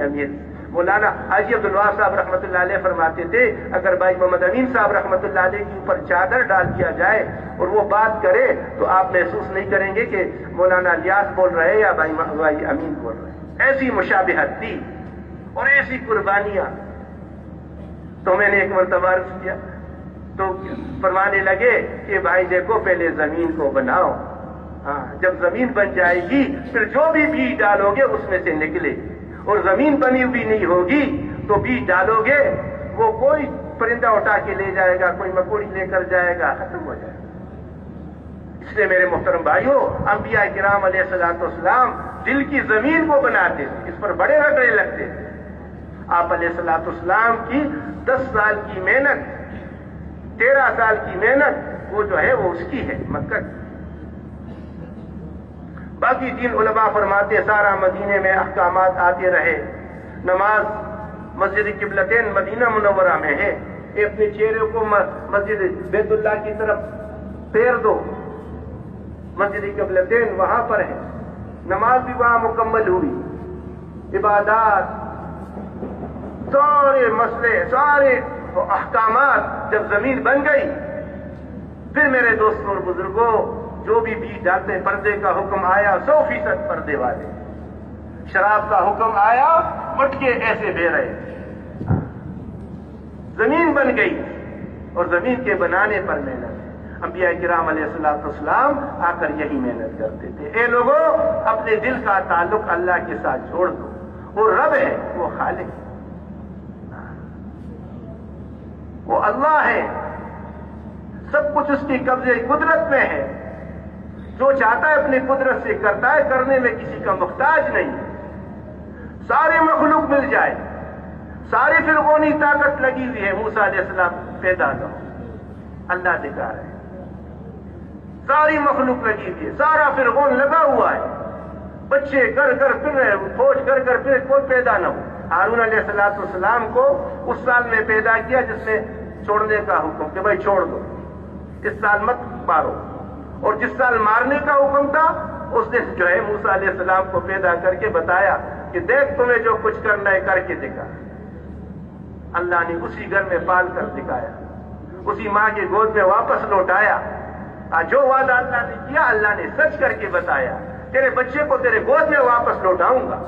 امیر مولانا حاجی عبدالوہاب صاحب رحمۃ اللہ علیہ فرماتے تھے اگر بھائی محمد امین صاحب رحمۃ اللہ علیہ کے اوپر چادر ڈال دیا جائے اور وہ بات کرے تو آپ محسوس نہیں کریں گے کہ مولانا الیاس بول رہے یا بھائی امین بول رہے. ایسی مشابہت تھی اور ایسی قربانیاں. تو میں نے ایک مرتبہ عرض کیا تو فرمانے لگے کہ بھائی دیکھو پہلے زمین کو بناؤ, ہاں جب زمین بن جائے گی پھر جو بھی بیج ڈالو گے اس میں سے نکلے, اور زمین بنی ہوئی نہیں ہوگی تو بیج ڈالو گے وہ کوئی پرندہ اٹھا کے لے جائے گا, کوئی مکوڑی لے کر جائے گا, ختم ہو جائے گا. اس لیے میرے محترم بھائیوں, انبیاء کرام علیہ الصلوۃ والسلام دل کی زمین کو بناتے تھے, اس پر بڑے رگڑے لگتے تھے. آپ علیہ الصلوۃ والسلام کی 10 سال کی محنت, 13 سال کی محنت وہ جو ہے وہ اس کی ہے مکہ. باقی دین علماء فرماتے سارا مدینے میں احکامات آتے رہے. نماز مسجد قبلتین مدینہ منورہ میں ہے, اپنے چہرے کو مسجد بیت اللہ کی طرف پھیر دو, مسجد قبلتین وہاں پر ہے, نماز بھی وہاں مکمل ہوئی. عبادات سارے مسئلے سارے احکامات جب زمین بن گئی پھر میرے دوستوں اور بزرگوں جو بھی بیج ڈالتے ہیں, پردے کا حکم آیا 100% پردے والے, شراب کا حکم آیا مٹکے ایسے بہ رہے. زمین بن گئی اور زمین کے بنانے پر محنت. انبیاء کرام علیہ الصلوۃ والسلام آ کر یہی محنت کرتے تھے. اے لوگوں اپنے دل کا تعلق اللہ کے ساتھ جوڑ دو, وہ رب ہے, وہ خالق ہے, وہ اللہ ہے, سب کچھ اس کی قبضے قدرت میں ہے. جو چاہتا ہے اپنی قدرت سے کرتا ہے, کرنے میں کسی کا محتاج نہیں. سارے مخلوق مل جائے, ساری فرعونی طاقت لگی ہوئی ہے, موسیٰ علیہ السلام پیدا نہ ہو, اللہ دکھا رہے ہیں. ساری مخلوق لگی ہوئی ہے, سارا فرعون لگا ہوا ہے, بچے کر پھر رہے, فوج کر پھر کوئی پیدا نہ ہو. ہارون علیہ السلام کو اس سال میں پیدا کیا جس نے چھوڑنے کا حکم کہ بھائی چھوڑ دو, اس سال مت مارو. اور جس سال مارنے کا حکم تھا اس نے جو ہے موسیٰ علیہ السلام کو پیدا کر کے بتایا کہ دیکھ تمہیں جو کچھ کرنا ہے کر کے دکھا. اللہ نے اسی گھر میں پال کر دکھایا, اسی ماں کی گود میں واپس لوٹایا. جو وعدہ اللہ نے کیا اللہ نے سچ کر کے بتایا, تیرے بچے کو تیرے گود میں واپس لوٹاؤں گا.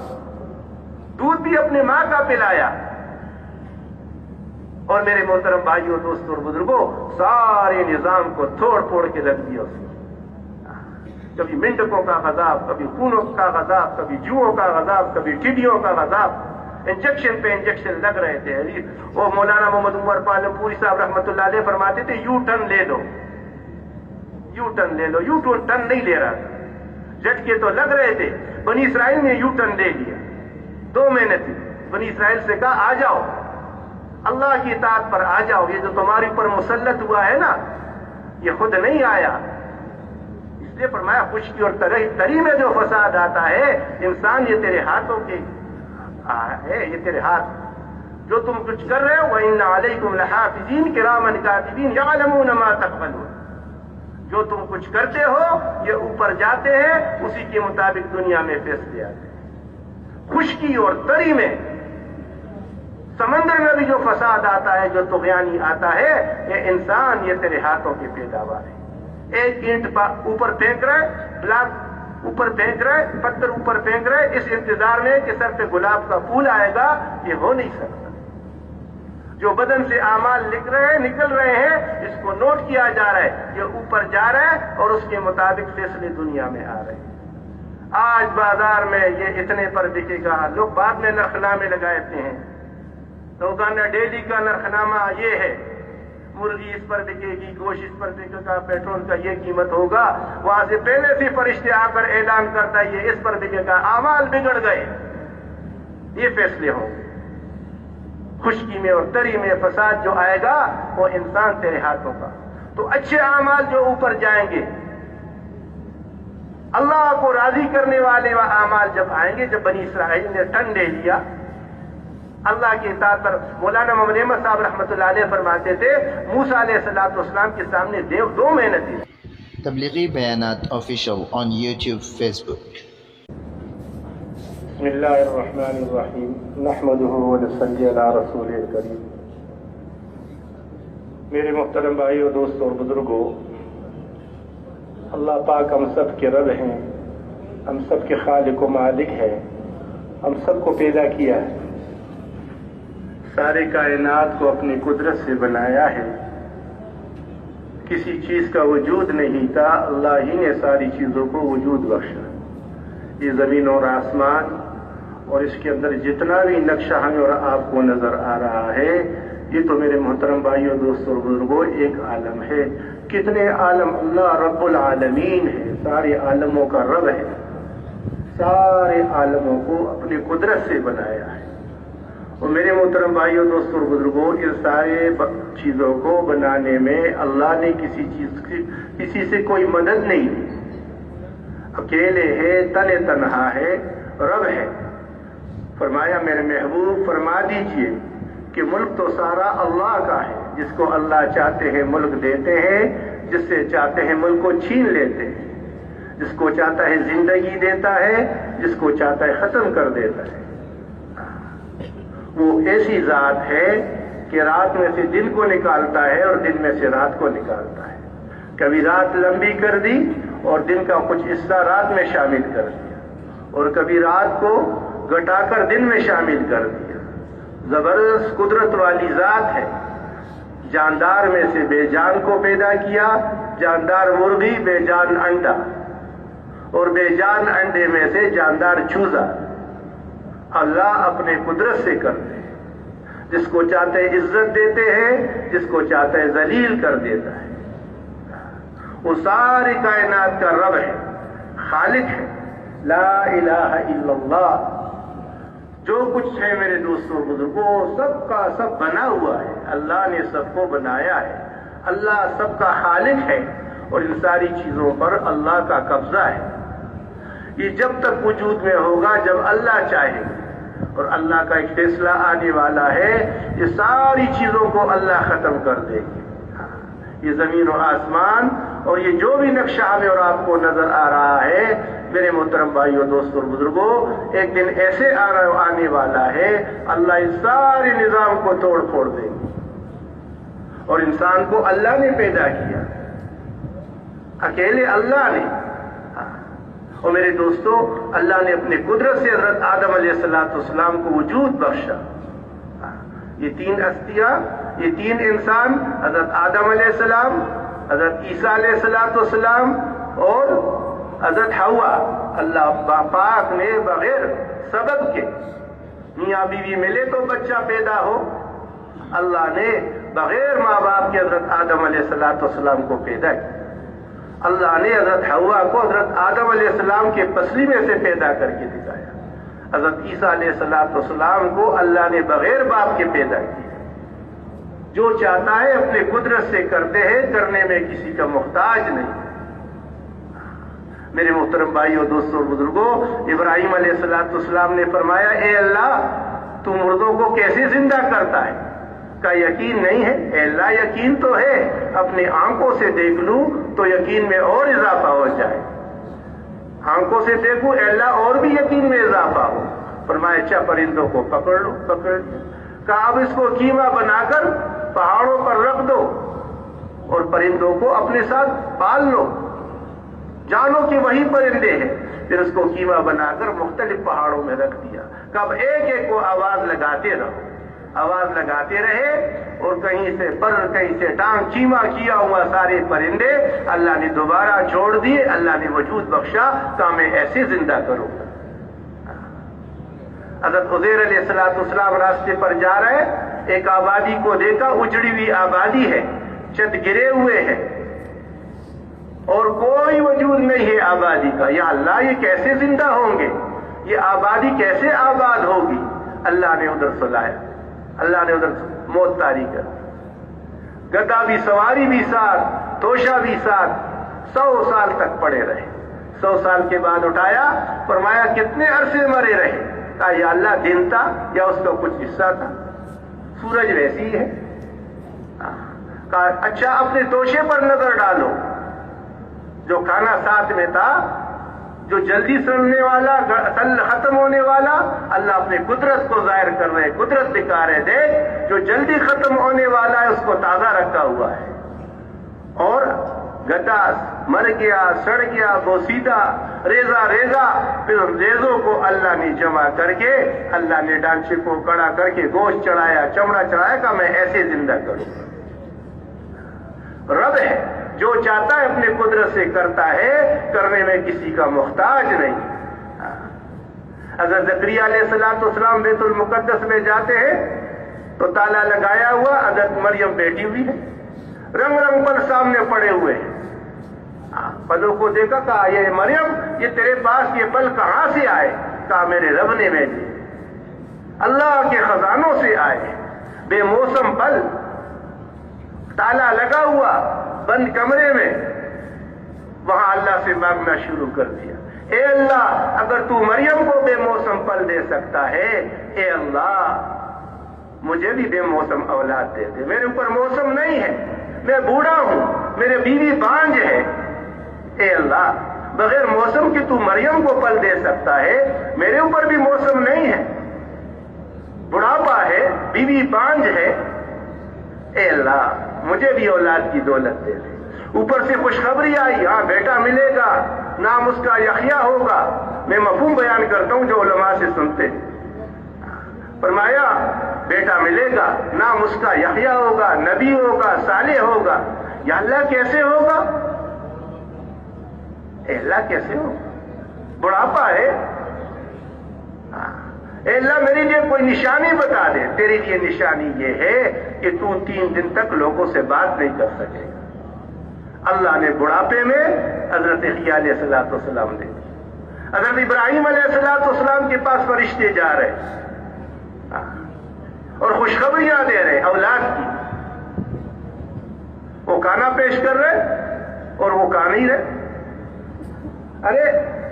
دودھ بھی اپنے ماں کا پلایا. اور میرے محترم بھائیوں دوستوں اور بزرگوں, سارے نظام کو توڑ پھوڑ کے رکھ دیا اس نے. کبھی منڈکوں کا غذاب, کبھی خونوں کا غذاب, کبھی جوؤں کا غذاب, کبھی ٹڈیوں کا غذاب, انجیکشن پہ انجیکشن لگ رہے تھے. وہ مولانا محمد عمر پالم پوری صاحب رحمۃ اللہ علیہ فرماتے تھے یو ٹرن لے لو, یو ٹرن لے لو. یو ٹرن نہیں لے رہا تھا, جھٹکے تو لگ رہے تھے. بنی اسرائیل نے یو ٹرن لے لیا. 2 مہینے تھے, بنی اسرائیل سے کہا آ جاؤ, اللہ کی اطاعت پر آ جاؤ. یہ جو تمہارے اوپر مسلط ہوا ہے نا یہ خود نہیں آیا. اس لیے فرمایا خشکی اور تری میں جو فساد آتا ہے انسان یہ تیرے ہاتھوں کے ہے, یہ تیرے ہاتھ جو تم کچھ کر رہے ہو. وَإِنَّ عَلَيْكُمْ لَحَافِظِينَ كِرَامًا كَاتِبِينَ يَعْلَمُونَ مَا تَفْعَلُونَ. جو تم کچھ کرتے ہو یہ اوپر جاتے ہیں, اسی کے مطابق دنیا میں فیصلے آتے ہیں. خشکی اور تری میں, سمندر میں بھی جو فساد آتا ہے, جو طغیانی آتا ہے, یہ انسان یہ تیرے ہاتھوں کی پیداوار ہے. ایک اینٹ اوپر پھینک رہے, بلاک اوپر پھینک رہے, پتھر اوپر پھینک رہے, اس انتظار میں کہ سر پہ گلاب کا پھول آئے گا, یہ ہو نہیں سکتا. جو بدن سے اعمال نکل رہے ہیں اس کو نوٹ کیا جا رہا ہے, یہ اوپر جا رہا ہے اور اس کے مطابق فیصلے دنیا میں آ رہے ہیں. آج بازار میں یہ اتنے پر بکے گا, لوگ بعد میں نرخنامے لگاتے ہیں. روزانہ ڈیلی کا نرخنامہ یہ ہے, مرغی اس پر بکے گی, گوشت اس پر بکے گا, پیٹرول کا یہ قیمت ہوگا. وہاں سے پہلے سے فرشتے آ کر اعلان کرتا ہے یہ اس پر بکے گا. اعمال بگڑ گئے, یہ فیصلے ہوں گے. خشکی میں اور تری میں فساد جو آئے گا وہ انسان تیرے ہاتھوں کا. تو اچھے اعمال جو اوپر جائیں گے, اللہ کو راضی کرنے والے اعمال جب آئیں گے. جب بنی اسرائیل نے ٹن لے لیا اللہ کی اطاعت پر, مولانا محمد احمد صاحب رحمۃ اللہ علیہ فرماتے تھے موسیٰ علیہ السلام کے سامنے 2 مہینے تھے. تبلیغی بیانات آفیشل on YouTube, Facebook. بسم اللہ الرحمن الرحیم نحمدہ ونصلی علی رسول کریم. میرے محترم بھائیو، دوستوں اور بزرگوں، اللہ پاک ہم سب کے رب ہیں، ہم سب کے خالق و مالک ہے، ہم سب کو پیدا کیا ہے، سارے کائنات کو اپنی قدرت سے بنایا ہے. کسی چیز کا وجود نہیں تھا، اللہ ہی نے ساری چیزوں کو وجود بخشا. یہ زمین اور آسمان اور اس کے اندر جتنا بھی نقشہ ہمیں اور آپ کو نظر آ رہا ہے، یہ تو میرے محترم بھائیوں، دوستوں اور بزرگوں ایک عالم ہے. کتنے عالم! اللہ رب العالمین ہے، سارے عالموں کا رب ہے، سارے عالموں کو اپنی قدرت سے بنایا ہے. اور میرے محترم بھائیوں، دوستوں اور بزرگوں، ان سارے چیزوں کو بنانے میں اللہ نے کسی سے کوئی مدد نہیں دی. اکیلے ہے، تن تنہا ہے، رب ہے. فرمایا میرے محبوب فرما دیجئے کہ ملک تو سارا اللہ کا ہے. جس کو اللہ چاہتے ہیں ملک دیتے ہیں، جس سے چاہتے ہیں ملک کو چھین لیتے ہیں. جس کو چاہتا ہے زندگی دیتا ہے، جس کو چاہتا ہے ختم کر دیتا ہے. وہ ایسی ذات ہے کہ رات میں سے دن کو نکالتا ہے اور دن میں سے رات کو نکالتا ہے. کبھی رات لمبی کر دی اور دن کا کچھ حصہ رات میں شامل کر دیا، اور کبھی رات کو گھٹا کر دن میں شامل کر دیا. زبردست قدرت والی ذات ہے. جاندار میں سے بے جان کو پیدا کیا، جاندار مرغی، بے جان انڈا، اور بے جان انڈے میں سے جاندار چوزا. اللہ اپنے قدرت سے کرتے ہیں. جس کو چاہتے ہیں عزت دیتے ہیں، جس کو چاہتے ہیں ذلیل کر دیتا ہے. وہ ساری کائنات کا رب ہے، خالق ہے. لا الہ الا اللہ. جو کچھ ہے میرے دوستوں بزرگوں، سب کا سب بنا ہوا ہے. اللہ نے سب کو بنایا ہے. اللہ سب کا خالق ہے، اور ان ساری چیزوں پر اللہ کا قبضہ ہے. یہ جب تک وجود میں ہوگا جب اللہ چاہے، اور اللہ کا ایک فیصلہ آنے والا ہے. یہ ساری چیزوں کو اللہ ختم کر دے گی. یہ زمین و آسمان اور یہ جو بھی نقشہ ہمیں اور آپ کو نظر آ رہا ہے، میرے محترم بھائیوں، دوستوں اور بزرگوں، ایک دن ایسے آنے والا ہے اللہ اس سارے نظام کو توڑ پھوڑ دے گی. اور انسان کو اللہ نے پیدا کیا، اکیلے اللہ نے. اور میرے دوستوں، اللہ نے اپنی قدرت سے حضرت آدم علیہ السلام کو وجود بخشا. یہ تین ہستیاں، یہ تین انسان، حضرت آدم علیہ السلام، حضرت عیسیٰ علیہ السلام اور حضرت حوا، اللہ پاک نے بغیر سبب کے، میاں بیوی ملے تو بچہ پیدا ہو، اللہ نے بغیر ماں باپ کے حضرت آدم علیہ السلام کو پیدا کیا. اللہ نے حضرت حوا کو حضرت آدم علیہ السلام کے پسلی میں سے پیدا کر کے دکھایا. حضرت عیسیٰ علیہ السلام کو اللہ نے بغیر باپ کے پیدا کیا. جو چاہتا ہے اپنے قدرت سے کرتے ہیں، کرنے میں کسی کا محتاج نہیں. میرے محترم بھائیوں، دوستوں اور بزرگوں، ابراہیم علیہ السلام نے فرمایا، اے اللہ تو مردوں کو کیسے زندہ کرتا ہے؟ کا یقین نہیں ہے؟ اے اللہ یقین تو ہے، اپنی آنکھوں سے دیکھ لوں تو یقین میں اور اضافہ ہو جائے. آنکھوں سے دیکھوں اے اللہ اور بھی یقین میں اضافہ ہو. فرمایا اچھا پرندوں کو پکڑ لو. پکڑ کہا اب اس کو قیمہ بنا کر پہاڑوں پر رکھ دو اور پرندوں کو اپنے ساتھ پال لو. جانو کہ وہی پرندے ہیں. پھر اس کو قیمہ بنا کر مختلف پہاڑوں میں رکھ دیا. کب ایک ایک کو آواز لگاتے رہو، آواز لگاتے رہے، اور کہیں سے پر کہیں سے ٹانگ چیما کیا ہوا سارے پرندے اللہ نے دوبارہ چھوڑ دیے. اللہ نے وجود بخشا کہ میں ایسے زندہ کروں. حضرت عزیر علیہ السلام راستے پر جا رہے، ایک آبادی کو دیکھا، اجڑی ہوئی آبادی ہے، چھت گرے ہوئے ہیں اور کوئی وجود نہیں ہے آبادی کا. یا اللہ یہ کیسے زندہ ہوں گے؟ یہ آبادی کیسے آباد ہوگی؟ اللہ نے ادھر سلایا، اللہ نے ادھر موت طاری کر دی. گدا بھی، سواری بھی ساتھ، توشا بھی ساتھ، 100 سال تک پڑے رہے. 100 سال کے بعد اٹھایا، فرمایا کتنے عرصے مرے رہے؟ کہا یا اللہ دن تھا یا اس کا کچھ حصہ تھا، سورج ویسی ہے. کہا اچھا اپنے توشے پر نظر ڈالو، جو کھانا ساتھ میں تھا جو جلدی سننے والا، ختم ہونے والا، اللہ اپنے قدرت کو ظاہر کر رہے، قدرت دکھا رہے، دیکھ جو جلدی ختم ہونے والا ہے اس کو تازہ رکھا ہوا ہے، اور گدا مر گیا، سڑ گیا، بوسیدہ، ریزہ ریزہ، پھر ریزوں کو اللہ نے جمع کر کے، اللہ نے ڈانچے کو کڑا کر کے گوشت چڑھایا، چمڑا چڑھایا، کہ میں ایسے زندہ کروں۔ رب ہے جو چاہتا ہے اپنے قدرت سے کرتا ہے، کرنے میں کسی کا محتاج نہیں۔ حضرت زکریا علیہ السلام بیت المقدس میں جاتے ہیں تو تالا لگایا ہوا، حضرت مریم بیٹھی ہوئی ہے، رنگ رنگ پر سامنے پڑے ہوئے ہیں۔ پلوں کو دیکھا، کہا یہ مریم، یہ تیرے پاس یہ پل کہاں سے آئے؟ کہا میرے رب نے بھیجے، اللہ کے خزانوں سے آئے، بے موسم پل، تالا لگا ہوا، بند کمرے میں، وہاں اللہ سے مانگنا شروع کر دیا، اے اللہ اگر تو مریم کو بے موسم پل دے سکتا ہے، اے اللہ مجھے بھی بے موسم اولاد دے دے، میرے اوپر موسم نہیں ہے، میں بوڑھا ہوں، میرے بیوی بانج ہے، اے اللہ بغیر موسم کی تو مریم کو پل دے سکتا ہے، میرے اوپر بھی موسم نہیں ہے، بڑھاپا ہے، بیوی بانج ہے، اے اللہ مجھے بھی اولاد کی دولت دے دے۔ اوپر سے خوشخبری آئی، ہاں بیٹا ملے گا، نام اس کا یحییٰ ہوگا۔ میں مفہوم بیان کرتا ہوں جو علماء سے سنتے، فرمایا بیٹا ملے گا، نام اس کا یحییٰ ہوگا، نبی ہوگا، صالح ہوگا۔ یا اللہ کیسے ہوگا؟ اے اللہ کیسے ہوگا؟ بڑھاپا ہے، اے اللہ میرے لیے کوئی نشانی بتا دے۔ تیرے لیے نشانی یہ ہے کہ تو 3 دن تک لوگوں سے بات نہیں کر سکے گا۔ اللہ نے بڑھاپے میں حضرت یحییٰ علیہ السلام دے دی۔ حضرت ابراہیم علیہ السلام کے پاس فرشتے جا رہے اور خوشخبریاں دے رہے اولاد کی، وہ کھانا پیش کر رہے اور وہ کھا نہیں رہے۔ ارے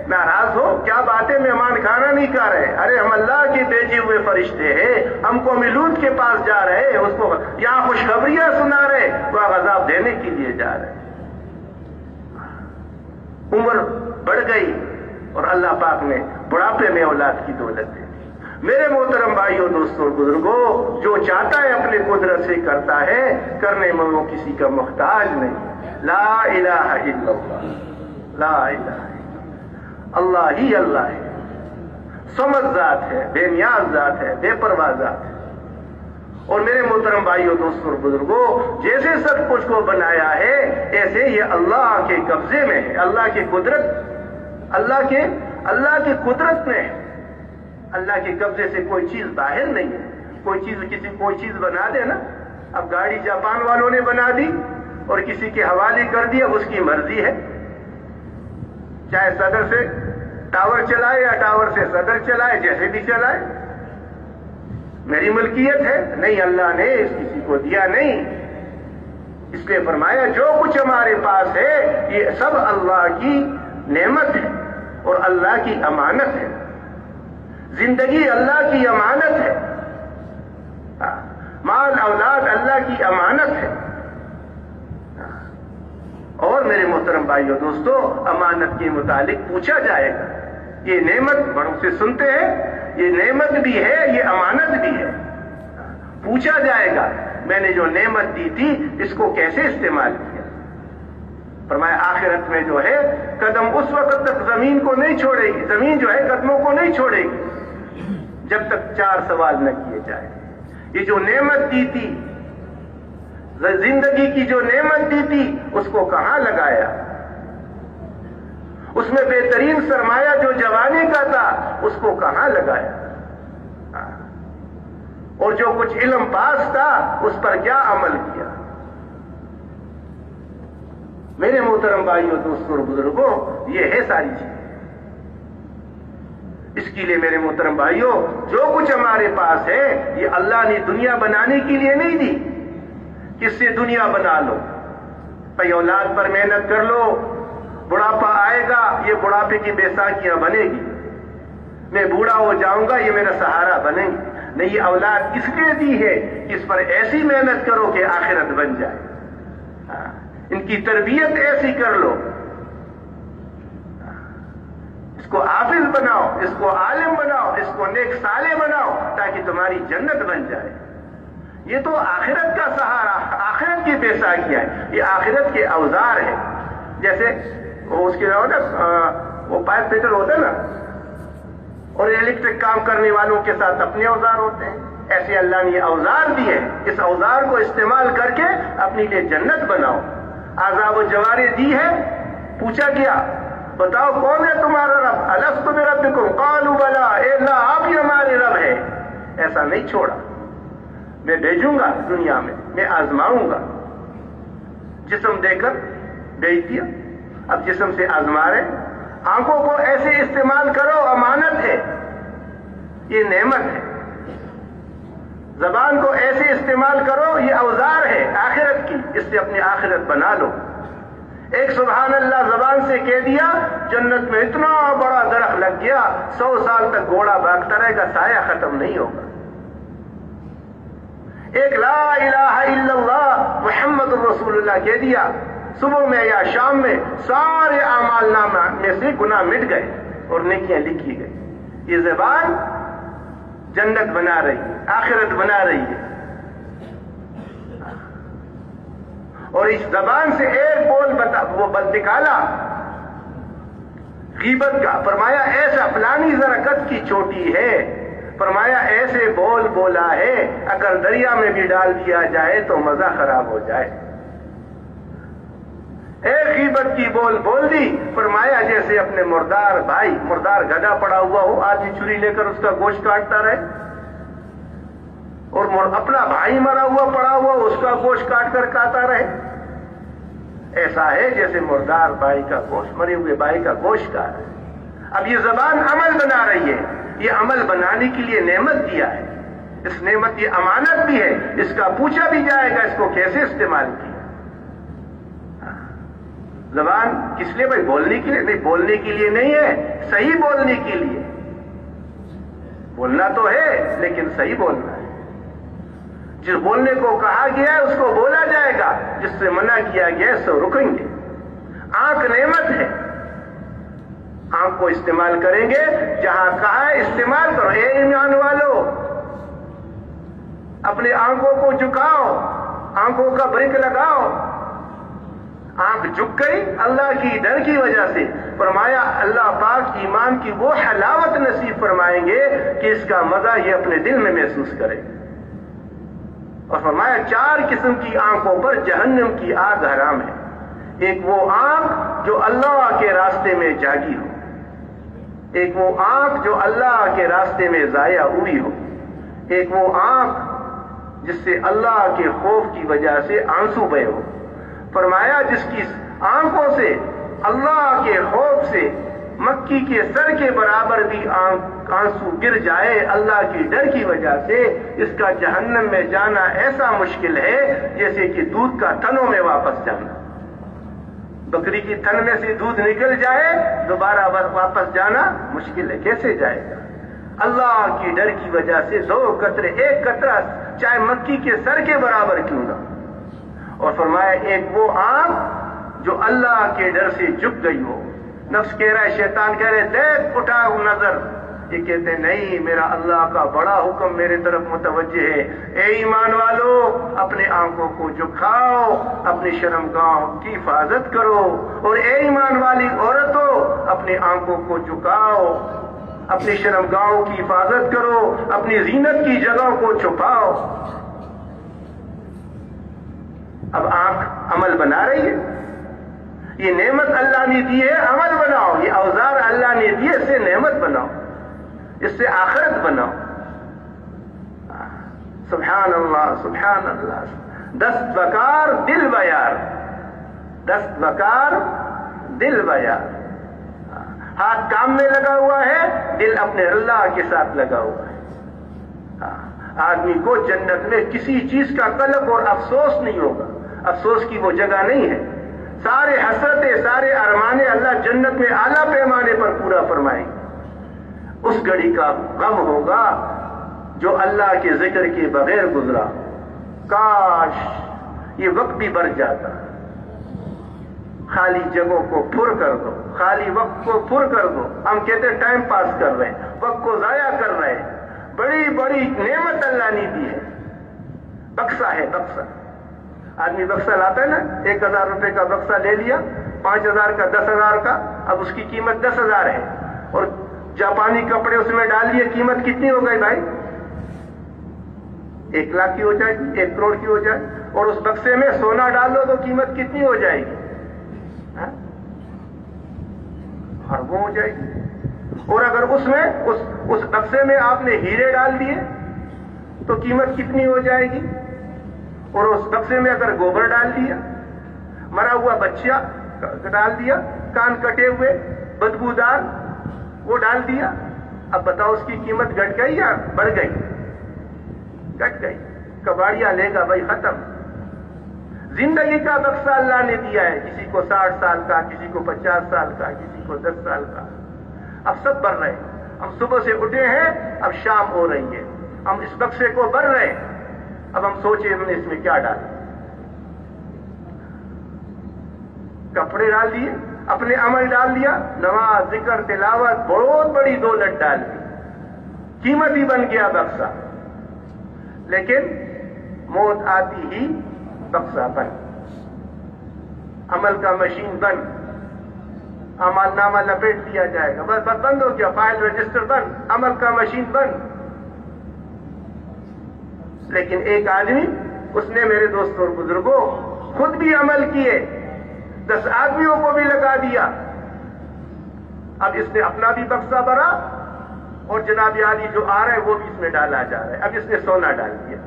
ناراض ہو، کیا باتیں، مہمان کھانا نہیں کھا رہے؟ ارے ہم اللہ کے بھیجے ہوئے فرشتے ہیں، ہم کو لوط کے پاس جا رہے، اس کو یہاں خوشخبریاں سنا رہے، وہاں عذاب دینے کے لیے جا رہے۔ عمر بڑھ گئی اور اللہ پاک نے بڑھاپے میں اولاد کی دولت دے دی۔ میرے محترم بھائیوں، دوستوں اور بزرگوں، جو چاہتا ہے اپنے قدرت سے کرتا ہے، کرنے میں وہ کسی کا محتاج نہیں۔ لا الہ الا اللہ، لا الہ الا اللہ ہی اللہ ہے، سمجھ ذات ہے، بے نیاز ذات ہے، بے پرواہ ذات ہے۔ اور میرے محترم بھائیوں، دوستوں اور بزرگوں، جیسے سب کچھ کو بنایا ہے، ایسے یہ اللہ کے قبضے میں ہے، اللہ کی قدرت، اللہ کی قدرت میں ہے۔ اللہ کے قبضے سے کوئی چیز باہر نہیں ہے۔ کوئی چیز بنا دے نا، اب گاڑی جاپان والوں نے بنا دی اور کسی کے حوالے کر دیا، اس کی مرضی ہے، چاہے صدر سے ٹاور چلائے یا ٹاور سے صدر چلائے، جیسے بھی چلائے، میری ملکیت ہے نہیں، اللہ نے اس کسی کو دیا نہیں۔ اس لیے فرمایا جو کچھ ہمارے پاس ہے یہ سب اللہ کی نعمت ہے اور اللہ کی امانت ہے۔ زندگی اللہ کی امانت ہے، مال اولاد اللہ کی امانت ہے۔ اور میرے محترم بھائیوں دوستو، امانت کے متعلق پوچھا جائے گا۔ یہ نعمت بڑوں سے سنتے ہیں، یہ نعمت بھی ہے، یہ امانت بھی ہے۔ پوچھا جائے گا میں نے جو نعمت دی تھی اس کو کیسے استعمال کیا۔ فرمایا آخرت میں جو ہے قدم اس وقت تک زمین کو نہیں چھوڑے گی، زمین جو ہے قدموں کو نہیں چھوڑے گی جب تک 4 سوال نہ کیے جائیں۔ یہ جو نعمت دی تھی، زندگی کی جو نعمت دی تھی، اس کو کہاں لگایا؟ اس میں بہترین سرمایہ جو جوانی کا تھا اس کو کہاں لگایا؟ اور جو کچھ علم پاس تھا اس پر کیا عمل کیا؟ میرے محترم بھائیوں دوستوں اور بزرگوں، یہ ہے ساری چیز۔ اس کے لیے میرے محترم بھائیوں، جو کچھ ہمارے پاس ہے یہ اللہ نے دنیا بنانے کے لیے نہیں دی۔ کس سے دنیا بنا لو؟ بھائی اولاد پر محنت کر لو، بڑھاپا آئے گا، یہ بڑھاپے کی بیساکیاں بنے گی، میں بوڑھا ہو جاؤں گا، یہ میرا سہارا بنے گی۔ نہیں، یہ اولاد کس لیے دی ہے؟ اس پر ایسی محنت کرو کہ آخرت بن جائے، ان کی تربیت ایسی کر لو، کو حافظ بناؤ، اس کو عالم بناؤ، اس کو نیک صالح بناؤ تاکہ تمہاری جنت بن جائے۔ یہ تو آخرت کا سہارا، آخرت کی بیساکھیاں ہے، یہ آخرت کے اوزار ہے۔ جیسے اس کے وہ پائپ فٹر ہوتا ہے نا، اور الیکٹرک کام کرنے والوں کے ساتھ اپنے اوزار ہوتے ہیں، ایسے اللہ نے یہ اوزار دیے، اس اوزار کو استعمال کر کے اپنی لیے جنت بناؤ۔ عذاب و جواری دی ہے، پوچھا گیا بتاؤ کون ہے تمہارا رب؟ الست بربکم قالوا بلا، اے اللہ آپ ہی ہمارے رب ہے۔ ایسا نہیں چھوڑا، میں بھیجوں گا دنیا میں آزماؤں گا۔ جسم دے کر بھیج دیا، اب جسم سے آزما رہے۔ آنکھوں کو ایسے استعمال کرو، امانت ہے، یہ نعمت ہے۔ زبان کو ایسے استعمال کرو، یہ اوزار ہے آخرت کی، اس سے اپنی آخرت بنا لو۔ ایک سبحان اللہ زبان سے کہہ دیا، جنت میں اتنا بڑا درخت لگ گیا، 100 سال تک گھوڑا بھاگتا رہے گا، سایہ ختم نہیں ہوگا۔ ایک لا الہ الا اللہ محمد رسول اللہ کہہ دیا، صبح میں یا شام میں سارے اعمال نامہ میں سے گناہ مٹ گئے اور نیکیاں لکھی گئی۔ یہ زبان جنت بنا رہی ہے، آخرت بنا رہی ہے۔ اور اس زبان سے ایک بول وہ نکالا غیبت کا، فرمایا ایسا فلانی ذرا قد کی چوٹی ہے، فرمایا ایسے بول بولا ہے اگر دریا میں بھی ڈال دیا جائے تو مزہ خراب ہو جائے۔ ایک غیبت کی بول بول دی، فرمایا جیسے اپنے مردار بھائی، مردار گدھا پڑا ہوا ہو، آدمی چھری لے کر اس کا گوشت کاٹتا رہے، اور اپنا بھائی مرا ہوا پڑا ہوا اس کا گوشت کاٹ کر کھاتا رہے۔ ایسا ہے جیسے مردار بھائی کا گوشت، مرے ہوئے بھائی کا گوشت کھا رہا ہے۔ اب یہ زبان عمل بنا رہی ہے، یہ عمل بنانے کے لیے نعمت دیا ہے، اس نعمت یہ امانت بھی ہے، اس کا پوچھا بھی جائے گا اس کو کیسے استعمال کیا۔ زبان کس لیے بھائی؟ بولنے کے لیے نہیں، بولنے کے لیے نہیں ہے، صحیح بولنے کے لیے۔ بولنا تو ہے لیکن صحیح بولنا ہے۔ جس بولنے کو کہا گیا ہے اس کو بولا جائے گا، جس سے منع کیا گیا ہے سو رکیں گے۔ آنکھ نعمت ہے، آنکھ کو استعمال کریں گے، جہاں کہا ہے استعمال کرو۔ اے ایمان والو، اپنے آنکھوں کو جھکاؤ، آنکھوں کا برک لگاؤ۔ آنکھ جھک گئی اللہ کی ڈر کی وجہ سے، فرمایا اللہ پاک ایمان کی وہ حلاوت نصیب فرمائیں گے کہ اس کا مزہ یہ اپنے دل میں محسوس کرے۔ اور فرمایا 4 قسم کی آنکھوں پر جہنم کی آگ حرام ہے۔ ایک وہ آنکھ جو اللہ کے راستے میں جاگی ہو، ایک وہ آنکھ جو اللہ کے راستے میں ضائع ہوئی ہو، ایک وہ آنکھ جس سے اللہ کے خوف کی وجہ سے آنسو بہے ہو۔ فرمایا جس کی آنکھوں سے اللہ کے خوف سے مکی کے سر کے برابر بھی آنسو گر جائے اللہ کی ڈر کی وجہ سے، اس کا جہنم میں جانا ایسا مشکل ہے جیسے کہ دودھ کا تھنوں میں واپس جانا۔ بکری کی تھن میں سے دودھ نکل جائے دوبارہ واپس جانا مشکل ہے، کیسے جائے گا؟ اللہ کی ڈر کی وجہ سے 2 قطرے، ایک قطرہ چاہے مکی کے سر کے برابر کیوں نہ۔ اور فرمایا ایک وہ آنکھ جو اللہ کے ڈر سے جھک گئی ہو۔ نفس کہہ رہا ہے، شیطان کہہ رہے دیکھ اٹھا نظر، یہ کہتے نہیں میرا اللہ کا بڑا حکم میرے طرف متوجہ ہے۔ اے ایمان والو، اپنے آنکھوں کو جھکاؤ، اپنی شرمگاہوں کی حفاظت کرو، اور اے ایمان والی عورتوں اپنی آنکھوں کو جھکاؤ، اپنی شرمگاہوں کی حفاظت کرو، اپنی زینت کی جگہوں کو چھپاؤ۔ اب آنکھ عمل بنا رہی ہے، یہ نعمت اللہ نے دی ہے، عمل بناؤ۔ یہ اوزار اللہ نے دیے، اس سے نعمت بناؤ، اس سے آخرت بناؤ۔ سبحان اللہ سبحان اللہ۔ دست بکار دل بیار، دست بکار دل بیار۔ ہاتھ کام میں لگا ہوا ہے، دل اپنے اللہ کے ساتھ لگا ہوا ہے۔ آدمی کو جنت میں کسی چیز کا قلق اور افسوس نہیں ہوگا، افسوس کی وہ جگہ نہیں ہے۔ سارے حسرتیں، سارے ارمانے اللہ جنت میں اعلیٰ پیمانے پر پورا فرمائیں گے۔ اس گھڑی کا غم ہوگا جو اللہ کے ذکر کے بغیر گزرا، کاش یہ وقت بھی برھ جاتا، خالی جگہوں کو پر کر دو، خالی وقت کو پر کر دو. ہم کہتے ہیں ٹائم پاس کر رہے ہیں، وقت کو ضائع کر رہے ہیں. بڑی بڑی نعمت اللہ نے دی ہے، بکسا ہے بکسا. آدمی بکسا لاتا ہے نا، 1000 روپے کا بکسا لے لیا، 5000 کا 10,000 کا، اب اس کی قیمت 10,000 ہے. اور جاپانی کپڑے اس میں ڈال لیے، قیمت کتنی ہو گئی بھائی؟ 1 لاکھ کی ہو جائے گی، 1 کروڑ کی ہو جائے. اور اس بکسے میں سونا ڈال دو تو قیمت کتنی ہو جائے گی؟ اربوں ہو جائے گی. اور اگر اس میں اس بکسے میں آپ نے ہیرے ڈال دیے تو قیمت کتنی ہو جائے گی؟ اور اس بکسے میں اگر گوبر ڈال دیا، مرا ہوا بچہ ڈال دیا، کان کٹے ہوئے بدبودار وہ ڈال دیا، اب بتاؤ اس کی قیمت گھٹ گئی یا بڑھ گئی؟ گھٹ گئی. کباڑیا لے گا بھائی، ختم. زندگی کا بکسا اللہ نے دیا ہے، کسی کو 60 سال کا، کسی کو 50 سال کا، کسی کو 10 سال کا. اب سب بھر رہے ہیں. ہم صبح سے اٹھے ہیں، اب شام ہو رہی ہے، ہم اس بکسے کو بھر رہے ہیں. اب ہم سوچیں ہم نے اس میں کیا ڈالا. کپڑے ڈال دیے، اپنے عمل ڈال دیا، نماز ذکر تلاوت بہت بڑی دولت ڈال دی، قیمت ہی بن گیا بکسا. لیکن موت آتی ہی بکسا بند، عمل کا مشین بند، عمل نامہ لپیٹ دیا جائے گا، بس بند ہو گیا، فائل رجسٹر بند، عمل کا مشین بند. لیکن ایک آدمی، اس نے میرے دوستوں اور بزرگوں خود بھی عمل کیے، 10 آدمیوں کو بھی لگا دیا. اب اس نے اپنا بھی بکسا بھرا اور جناب عالی جو آ رہے ہیں وہ بھی اس میں ڈالا جا رہا ہے. اب اس نے سونا ڈال دیا.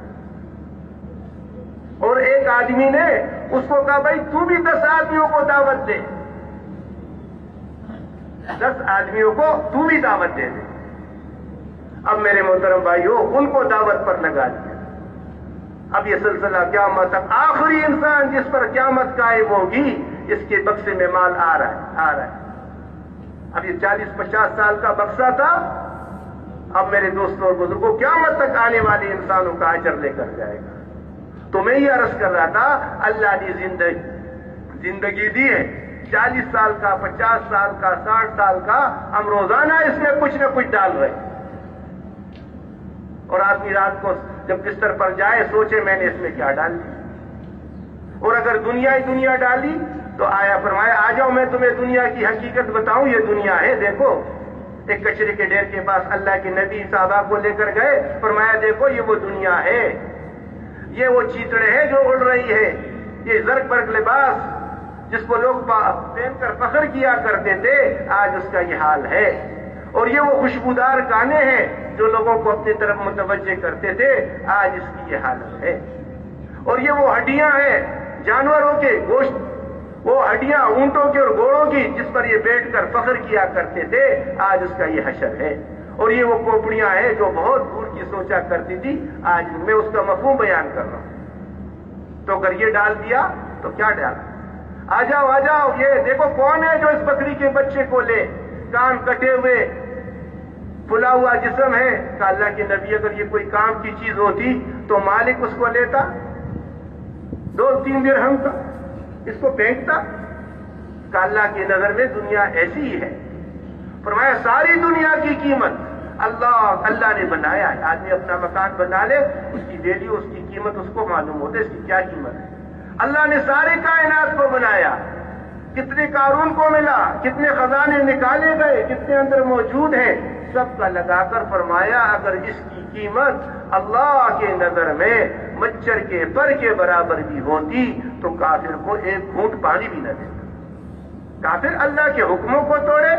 اور ایک آدمی نے اس کو کہا بھائی تو بھی 10 آدمیوں کو دعوت دے، 10 آدمیوں کو تو بھی دعوت دے دے. اب میرے محترم بھائیوں، ان کو دعوت پر لگا دیا. اب یہ سلسلہ قیامت تک، آخری انسان جس پر قیامت قائم ہوگی، اس کے بکسے میں مال آ رہا ہے. اب یہ 40-50 سال کا بکسا تھا، اب میرے دوستوں اور بزرگوں قیامت تک آنے والے انسانوں کا اجر لے کر جائے گا. تو میں یہ عرض کر رہا تھا، اللہ نے زندگی دی ہے، 40 سال کا، 50 سال کا، 60 سال کا، ہم روزانہ اس میں کچھ نہ کچھ ڈال رہے ہیں. اور آدمی رات کو جب بستر پر جائے سوچے میں نے اس میں کیا ڈال دیا. اور اگر دنیا ہی دنیا ڈالی تو آیا فرمایا آ جاؤ میں تمہیں دنیا کی حقیقت بتاؤں. یہ دنیا ہے، دیکھو. ایک کچرے کے ڈھیر کے پاس اللہ کے نبی صحابہ کو لے کر گئے، فرمایا دیکھو یہ وہ دنیا ہے، یہ وہ چیتڑے ہے جو اڑ رہی ہے، یہ زرق برق لباس جس کو لوگ پہن کر فخر کیا کرتے تھے، آج اس کا یہ حال ہے. اور یہ وہ خوشبودار گانے ہیں جو لوگوں کو اپنی طرف متوجہ کرتے تھے، آج اس کی یہ حالت ہے. اور یہ وہ ہڈیاں ہیں جانوروں کے گوشت، وہ ہڈیاں اونٹوں کے اور گھوڑوں کی جس پر یہ بیٹھ کر فخر کیا کرتے تھے، آج اس کا یہ حشر ہے. اور یہ وہ کھوپڑیاں ہیں جو بہت دور کی سوچا کرتی تھی، آج میں اس کا مفہوم بیان کر رہا ہوں. تو اگر یہ ڈال دیا تو کیا ڈالا؟ آ جاؤ آ جاؤ، یہ دیکھو کون ہے جو اس بکری کے بچے کو لے، کان کٹے ہوئے پھلا ہوا جسم ہے. کہ اللہ کے نبی اگر یہ کوئی کام کی چیز ہوتی تو مالک اس کو لیتا، 2-3 درہم کا اس کو پھینکتا. کہ اللہ کی نظر میں دنیا ایسی ہی ہے. فرمایا ساری دنیا کی قیمت اللہ نے بنایا ہے. آدمی اپنا مکان بنا لے، اس کی ویلیو، اس کی قیمت اس کو معلوم ہوتا ہے اس کی کیا قیمت ہے. اللہ نے سارے کائنات کو بنایا، کتنے قارون کو ملا، کتنے خزانے نکالے گئے، کتنے اندر موجود ہیں، سب کا لگا کر فرمایا اگر اس کی قیمت اللہ کے نظر میں مچھر کے پر کے برابر بھی ہوتی تو کافر کو ایک گھونٹ پانی بھی نہ دیتا. کافر اللہ کے حکموں کو توڑے،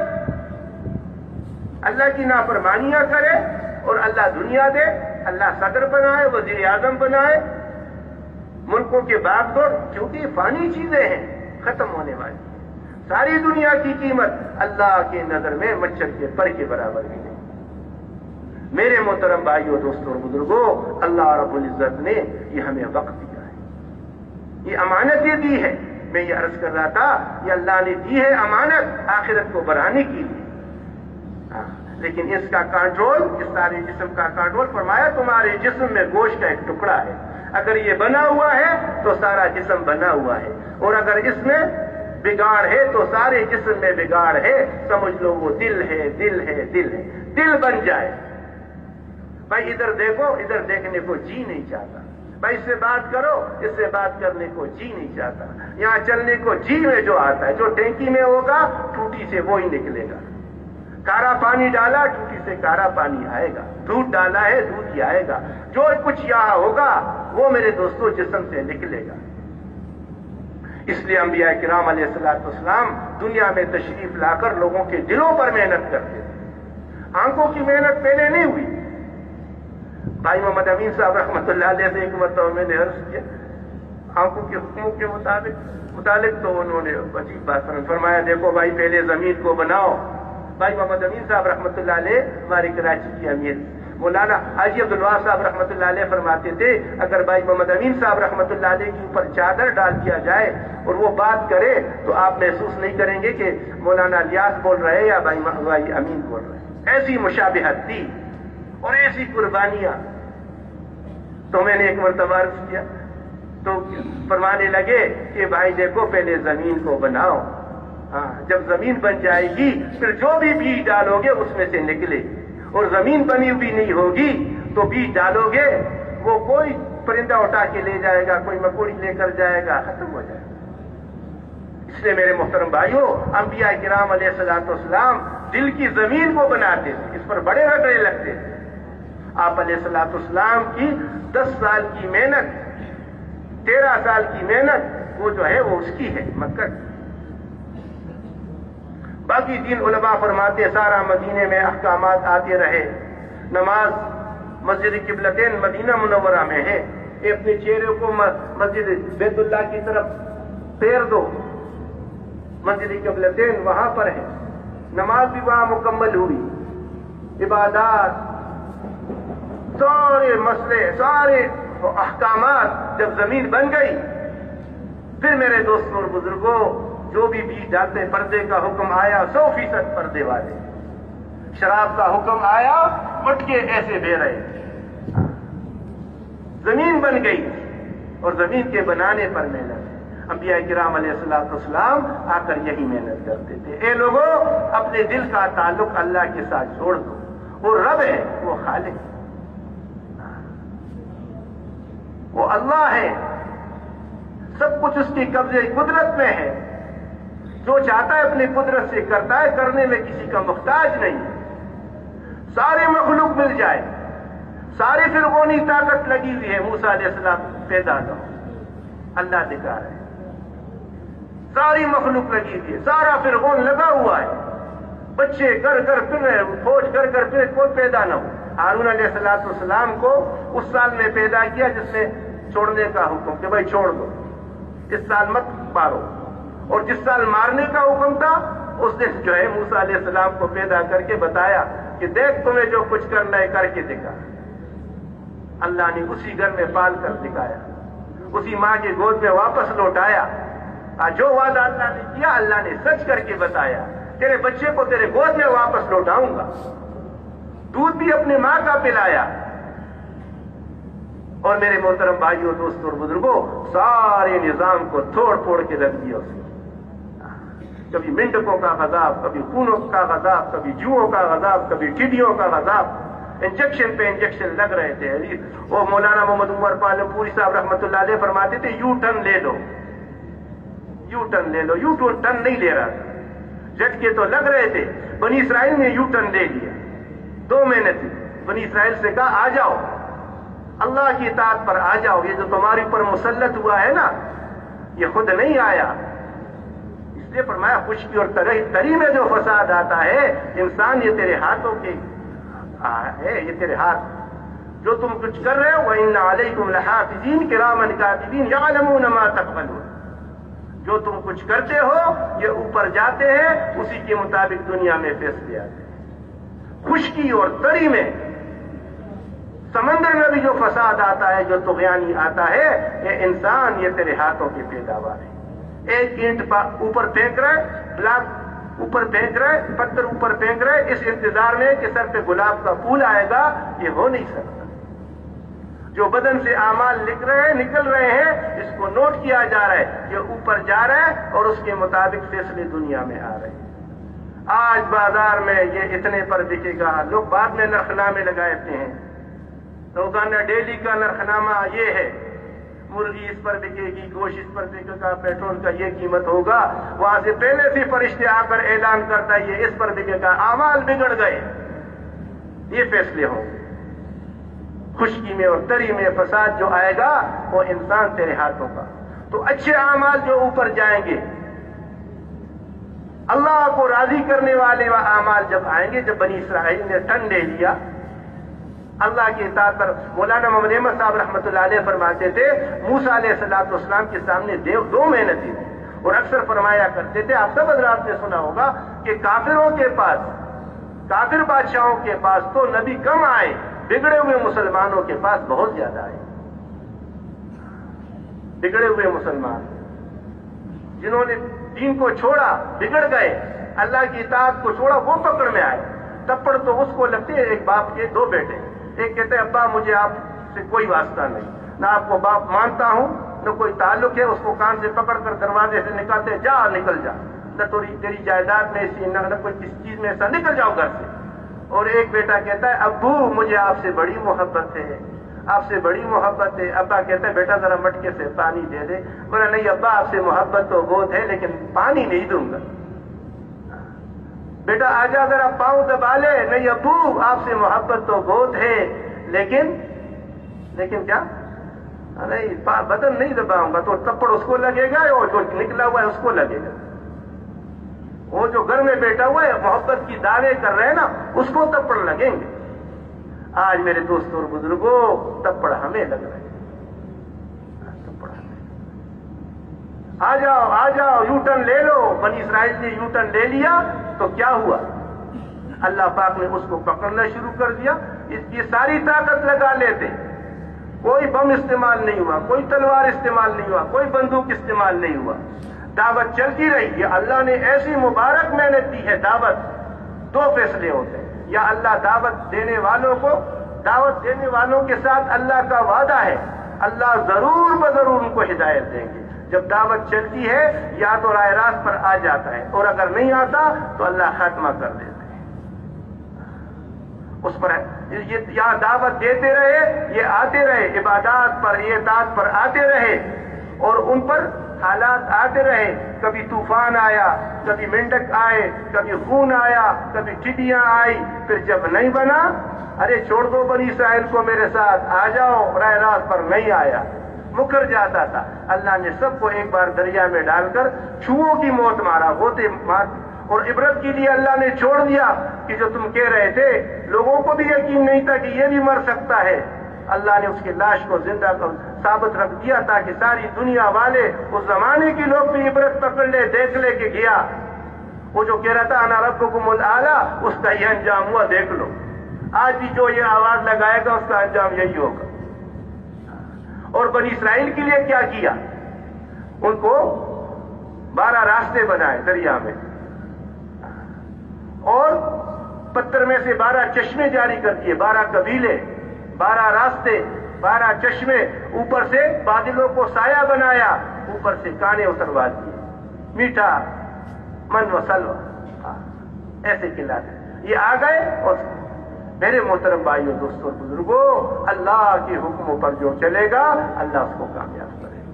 اللہ کی نافرمانیاں کرے اور اللہ دنیا دے، اللہ صدر بنائے، وزیر اعظم بنائے، ملکوں کے باغ دوڑ، کیونکہ یہ فانی چیزیں ہیں، ختم ہونے والی. ساری دنیا کی قیمت اللہ کے نظر میں مچھر کے پر کے برابر بھی نہیں. میرے محترم بھائیوں، دوستوں اور بزرگوں، اللہ رب العزت نے یہ ہمیں وقت دیا ہے، یہ امانت یہ دی ہے. میں یہ عرض کر رہا تھا یہ اللہ نے دی ہے امانت آخرت کو بڑھانے کے لیے. لیکن اس کا کنٹرول، اس سارے جسم کا کنٹرول، فرمایا تمہارے جسم میں گوشت کا ایک ٹکڑا ہے، اگر یہ بنا ہوا ہے تو سارا جسم بنا ہوا ہے، اور اگر اس میں بگاڑ ہے تو سارے جسم میں بگاڑ ہے، سمجھ لو وہ دل ہے، دل ہے، دل ہے، دل بن جائے۔ بھائی ادھر دیکھو، ادھر دیکھنے کو جی نہیں چاہتا، بھائی اس سے بات کرو، اس سے بات کرنے کو جی نہیں چاہتا، یہاں چلنے کو جی میں جو آتا ہے، جو ٹینکی میں ہوگا ٹوٹی سے وہی نکلے گا، کارا پانی ڈالا ٹوٹی سے کارا پانی آئے گا، دودھ ڈالا ہے دودھ ہی آئے گا، جو کچھ یہاں ہوگا وہ میرے دوستوں جسم سے نکلے گا۔ اس لیے انبیاء کرام علیہ السلام دنیا میں تشریف لا کر لوگوں کے دلوں پر محنت کرتے تھے، آنکھوں کی محنت پہلے نہیں ہوئی۔ بھائی محمد امین صاحب رحمۃ اللہ علیہ سے ایک مرتبہ میں نے عرض کیا آنکھوں کے حکموں کے متعلق تو انہوں نے عجیب بات فرمایا، دیکھو بھائی پہلے زمین کو بناؤ۔ بھائی محمد امین صاحب رحمۃ اللہ علیہ ہماری کراچی کی امیر مولانا حاجی عبدالوہاب صاحب رحمۃ اللہ علیہ فرماتے تھے، اگر بھائی محمد امین صاحب رحمۃ اللہ علیہ کے اوپر چادر ڈال دیا جائے اور وہ بات کرے تو آپ محسوس نہیں کریں گے کہ مولانا الیاس بول رہے یا بھائی امین بول رہے۔ ایسی مشابہت تھی اور ایسی قربانیاں۔ تو میں نے ایک مرتبہ عرض کیا تو فرمانے لگے کہ بھائی دیکھو پہلے زمین کو بناؤ، ہاں جب زمین بن جائے گی پھر جو بھی بیج ڈالو گے اس میں سے نکلے گی، اور زمین بنی ہوئی نہیں ہوگی تو بیج ڈالو گے وہ کوئی پرندہ اٹھا کے لے جائے گا، کوئی مکوڑی لے کر جائے گا، ختم ہو جائے گا۔ اس لیے میرے محترم بھائیوں، انبیاء کرام علیہ السلام دل کی زمین کو بناتے تھے، اس پر بڑے رگڑے لگتے تھے۔ آپ علیہ السلام کی 10 سال کی محنت، 13 سال کی محنت وہ جو ہے وہ اس کی ہے، مکہ کی۔ باقی دین علماء فرماتے سارا مدینے میں احکامات آتے رہے، نماز مسجد قبلتین مدینہ منورہ میں ہے، اپنے چہرے کو مسجد بیت اللہ کی طرف پھیر دو، مسجد قبلتین وہاں پر ہے، نماز بھی وہاں مکمل ہوئی، عبادات سارے مسئلے سارے احکامات جب زمین بن گئی پھر میرے دوستوں اور بزرگوں جو بھی بیج ڈالتے، پردے کا حکم آیا 100% پردے والے، شراب کا حکم آیا اٹھ کے ایسے بے رہے، زمین بن گئی اور زمین کے بنانے پر محنت۔ انبیاء کرام علیہ السلام آ کر یہی محنت کرتے تھے، اے لوگوں اپنے دل کا تعلق اللہ کے ساتھ جوڑ دو، وہ رب ہے، وہ خالق ہے، وہ اللہ ہے، سب کچھ اس کی قبضے قدرت میں ہے، جو چاہتا ہے اپنی قدرت سے کرتا ہے، کرنے میں کسی کا محتاج نہیں۔ سارے مخلوق مل جائے، ساری فرعونی طاقت لگی ہوئی ہے موسیٰ علیہ السلام پیدا نہ ہو، اللہ دکھا رہے ہیں، ساری مخلوق لگی ہوئی ہے، سارا فرعون لگا ہوا ہے، بچے گھر گھر پھر رہے، فوج گھر گھر پھر، کوئی پیدا نہ ہو۔ ہارون علیہ السلام کو اس سال میں پیدا کیا جس میں چھوڑنے کا حکم کہ بھائی چھوڑ دو، اس سال مت مارو، اور جس سال مارنے کا حکم تھا اس نے جو ہے موسیٰ علیہ السلام کو پیدا کر کے بتایا کہ دیکھ تمہیں جو کچھ کرنا ہے کر کے دکھا۔ اللہ نے اسی گھر میں پال کر دکھایا، اسی ماں کے گود میں واپس لوٹایا، جو وعدہ اللہ نے کیا اللہ نے سچ کر کے بتایا، تیرے بچے کو تیرے گود میں واپس لوٹاؤں گا۔ دودھ بھی اپنی ماں کا پلایا۔ اور میرے محترم بھائیوں دوستوں اور بزرگوں، سارے نظام کو توڑ پھوڑ کے رکھ دیا اس نے، کبھی منڈکوں کا غذاب، کبھی خونوں کا غذاب، کبھی جوؤں کا غذاب، کبھی ٹڈیوں کا غذاب، انجیکشن پہ انجیکشن لگ رہے تھے۔ وہ مولانا محمد عمر پالم پوری صاحب رحمۃ اللہ علیہ فرماتے تھے یو ٹرن لے لو، یو ٹرن لے لو، یو ٹرن نہیں لے رہا تھا، جھٹکے تو لگ رہے تھے۔ بنی اسرائیل نے یو ٹرن لے لیا، 2 مہینے تھے، بنی اسرائیل سے کہا آ جاؤ اللہ کی اطاعت پر آ جاؤ، یہ جو تمہارے اوپر مسلط ہوا ہے نا یہ خود نہیں آیا۔ اس لیے فرمایا خشکی اور تری میں جو فساد آتا ہے انسان یہ تیرے ہاتھوں کے ہے، یہ تیرے ہاتھ جو تم کچھ کر رہے ہو، وَإِنَّ عَلَيْكُمْ لَحَافِظِينَ كِرَامًا كَاتِبِينَ يَعْلَمُونَ مَا تَفْعَلُونَ، جو تم کچھ کرتے ہو یہ اوپر جاتے ہیں، اسی کے مطابق دنیا میں فیصلے آتے ہیں۔ خشکی اور تری میں، سمندر میں بھی جو فساد آتا ہے، جو طغیانی آتا ہے، یہ انسان یہ تیرے ہاتھوں کی پیداوار ہے۔ ایک اینٹ اوپر پھینک رہے، بلاک اوپر پھینک رہے، پتھر اوپر پھینک رہے، اس انتظار میں کہ سر پہ گلاب کا پھول آئے گا، یہ ہو نہیں سکتا۔ جو بدن سے اعمال نکل رہے ہیں، اس کو نوٹ کیا جا رہا ہے، یہ اوپر جا رہا ہے اور اس کے مطابق فیصلے دنیا میں آ رہے ہیں۔ آج بازار میں یہ اتنے پر بکے گا، لوگ بعد میں نرخنامے لگاتے ہیں، روزانہ ڈیلی کا نرخنامہ یہ ہے، مرغی اس پر بکے گی، گوشت اس پر بکے گا، پیٹرول کا یہ قیمت ہوگا، وہاں سے پہلے سے فرشتے آ کر اعلان کرتا ہے یہ اس پر بکے گا، اعمال بگڑ گئے، یہ فیصلے ہوں گے۔ خشکی میں اور تری میں فساد جو آئے گا وہ انسان تیرے ہاتھوں کا۔ تو اچھے اعمال جو اوپر جائیں گے، اللہ کو راضی کرنے والے وہ اعمال جب آئیں گے، جب بنی اسرائیل نے ٹن لے لیا اللہ کی اطاعت پر، مولانا محمد احمد صاحب رحمۃ اللہ علیہ فرماتے تھے موسیٰ علیہ السلام کے سامنے 2 محنتیں تھی، اور اکثر فرمایا کرتے تھے، آپ سب حضرات نے سنا ہوگا کہ کافروں کے پاس، کافر بادشاہوں کے پاس تو نبی کم آئے، بگڑے ہوئے مسلمانوں کے پاس بہت زیادہ آئے۔ بگڑے ہوئے مسلمان جنہوں نے دین کو چھوڑا، بگڑ گئے، اللہ کی اطاعت کو چھوڑا، وہ پکڑ میں آئے۔ تپڑ تو اس کو لگتے ہیں، ایک باپ کے 2 بیٹے، ایک کہتے ہیں ابا مجھے آپ سے کوئی واسطہ نہیں، نہ آپ کو باپ مانتا ہوں نہ کوئی تعلق ہے، اس کو کان سے پکڑ کر دروازے سے نکالتے، جا نکل جا، نہ تیری جائیداد میں ایسی، نہ کوئی کسی چیز میں ایسا، نکل جاؤ گھر سے۔ اور ایک بیٹا کہتا ہے ابو مجھے آپ سے بڑی محبت ہے، آپ سے بڑی محبت ہے۔ ابا کہتا ہے بیٹا ذرا مٹکے سے پانی دے دے، بولا نہیں ابا آپ سے محبت تو بہت ہے لیکن پانی نہیں دوں گا۔ بیٹا آجا ذرا پاؤں دبا لے، نہیں ابو آپ سے محبت تو بہت ہے لیکن کیا، نہیں بدن نہیں دباؤں گا، تو تپڑ اس کو لگے گا اور جو نکلا ہوا ہے اس کو لگے گا۔ وہ جو گھر میں بیٹھا ہوا ہے محبت کی دعوے کر رہے ہیں نا، اس کو تپڑ لگیں گے۔ آج میرے دوستوں اور بزرگوں تپڑ ہمیں لگ رہے ہیں، تپڑ ہمیں۔ آ جاؤ یو ٹرن لے لو۔ بنی اسرائیل نے یو ٹرن لے لیا تو کیا ہوا؟ اللہ پاک نے اس کو پکڑنا شروع کر دیا۔ اس کی ساری طاقت لگا لیتے، کوئی بم استعمال نہیں ہوا، کوئی تلوار استعمال نہیں ہوا، کوئی بندوق استعمال نہیں ہوا، دعوت چلتی رہی۔ یہ اللہ نے ایسی مبارک محنت دی ہے۔ دعوت 2 فیصلے ہوتے ہیں، یا اللہ دعوت دینے والوں کے ساتھ اللہ کا وعدہ ہے، اللہ ضرور بضرور ان کو ہدایت دیں گے۔ جب دعوت چلتی ہے یا تو راہ راست پر آ جاتا ہے، اور اگر نہیں آتا تو اللہ خاتمہ کر دیتے ہیں اس پر۔ یہاں دعوت دیتے رہے، یہ آتے رہے، عبادات پر، یہ اطاعت پر آتے رہے، اور ان پر حالات آتے رہے۔ کبھی طوفان آیا، کبھی مینڈک آئے، کبھی خون آیا، کبھی ٹڈیاں آئی۔ پھر جب نہیں بنا، ارے چھوڑ دو بنی اسرائیل کو، میرے ساتھ آ جاؤ، راہ راست پر نہیں آیا، مکر جاتا تھا۔ اللہ نے سب کو ایک بار دریا میں ڈال کر چھوؤں کی موت مارا، ہوتے مار، اور عبرت کے لیے اللہ نے چھوڑ دیا کہ جو تم کہہ رہے تھے، لوگوں کو بھی یقین نہیں تھا کہ یہ بھی مر سکتا ہے، اللہ نے اس کی لاش کو زندہ ثابت رکھ دیا تاکہ ساری دنیا والے، اس زمانے کے لوگ بھی عبرت پکڑ لے، دیکھ لے کہ گیا وہ جو کہہ رہا تھا انا ربکم الاعلی، اس کا یہ انجام ہوا، دیکھ لو۔ آج بھی جو یہ آواز لگائے گا اس کا انجام یہی ہوگا۔ اور بنی اسرائیل کے لیے کیا کیا؟ ان کو 12 راستے بنائے دریا میں، اور پتھر میں سے 12 چشمے جاری کر دیے، 12 قبیلے، 12 راستے، 12 چشمے، اوپر سے بادلوں کو سایہ بنایا، اوپر سے کانے اتروا دیے، میٹھا من و سلوہ، ایسے کھلاتے۔ یہ آ گئے، اور میرے محترم بھائیوں، دوستوں، بزرگوں، اللہ کے حکموں پر جو چلے گا اللہ اس کو کامیاب کرے گا۔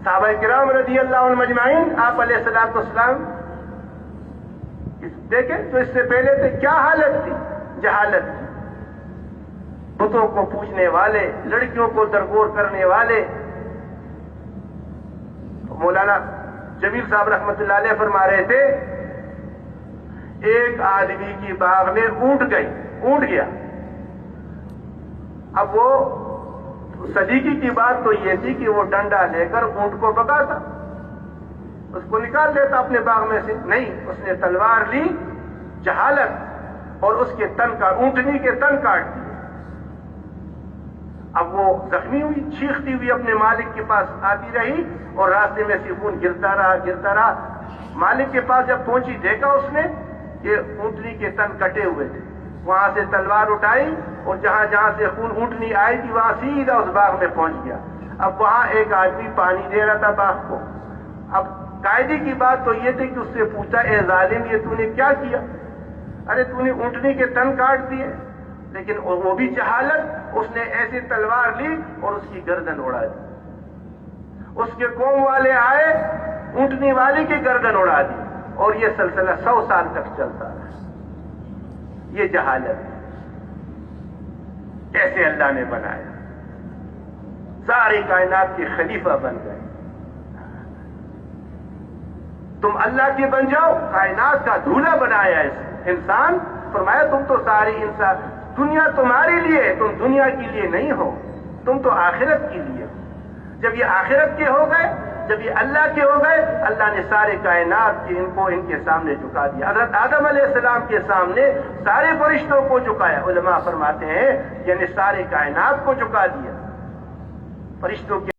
صحابہ کرام رضی اللہ عنہم اجمعین، آپ علیہ الصلوۃ والسلام دیکھیں تو اس سے پہلے سے کیا حالت تھی؟ جہالت تھی، بتوں کو پوجنے والے، لڑکیوں کو درگور کرنے والے۔ مولانا جمیل صاحب رحمۃ اللہ علیہ فرما رہے تھے، ایک آدمی کی باغ میں اونٹ گیا۔ اب وہ صدیقی کی بات تو یہ تھی کہ وہ ڈنڈا لے کر اونٹ کو بگاتا، اس کو نکال لیتا اپنے باغ میں سے، نہیں، اس نے تلوار لی، جہالت، اور اس کے تن کا، اونٹنی کے تن کاٹ دیے۔ اب وہ زخمی ہوئی، چیختی ہوئی اپنے مالک کے پاس آتی رہی، اور راستے میں سے خون گرتا رہا۔ مالک کے پاس جب پہنچی، دیکھا اس نے کہ اونٹنی کے تن کٹے ہوئے تھے، وہاں سے تلوار اٹھائی اور جہاں جہاں سے خون اونٹنی آئی تھی وہاں سیدھا اس باغ میں پہنچ گیا. اب وہاں ایک آدمی پانی دے رہا تھا باغ کو. اب قاعدے کی بات تو یہ تھی کہ اس سے پوچھا اے ظالم یہ تو نے کیا کیا؟ ارے تو نے اونٹنی کے تن کاٹ دیے. لیکن وہ بھی جہالت, اس نے ایسی تلوار لی اور اس کی گردن اڑا دی. اس کے قوم والے آئے, اونٹنی والی کی گردن اڑا دی, اور یہ سلسلہ 100 سال تک چلتا رہا. یہ جہالت کیسے اللہ نے بنایا, ساری کائنات کے خلیفہ بن گئے. تم اللہ کے بن جاؤ, کائنات کا دھولا بنایا انسان. فرمایا تم تو ساری انسان, دنیا تمہارے لیے, تم دنیا کے لیے نہیں ہو, تم تو آخرت کے لیے. جب یہ آخرت کے ہو گئے, جب یہ اللہ کے ہو گئے, اللہ نے سارے کائنات کے ان کے سامنے جھکا دیا. حضرت آدم علیہ السلام کے سامنے سارے فرشتوں کو جھکایا. علماء فرماتے ہیں یعنی سارے کائنات کو جھکا دیا. فرشتوں کے